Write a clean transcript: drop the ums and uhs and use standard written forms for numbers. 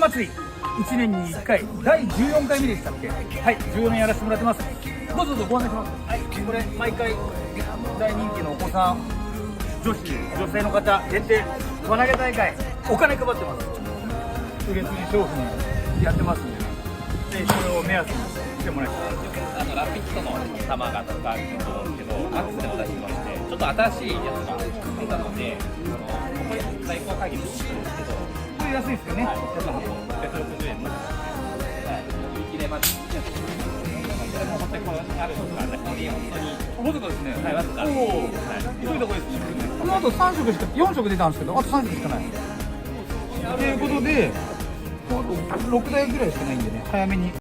祭り1年に1回第14回目でしたっけ。はい、14年やらせてもらってます。どうぞどうぞご案内します。はい、これ毎回大人気のお子さん、女性の方限定輪投げ大会、お金配ってます。売れ筋商品やってますんで、でそれを目安にしてもらいたい。ラピットの玉が使われてると思うんですけど、アクセでも出してまして、ちょっと新しいやつが出たので、これ在庫限りするんですけど、これ安いですよね。はい、160円の、はい、売り切れまで。これも本当にこうあるとか、本当にわずかですね。はい、わずか。おお、急いだこですね。この後3色しか4色出たんですけど、あと3色しかない。ということで、6台ぐらいしかないんでね、早めに。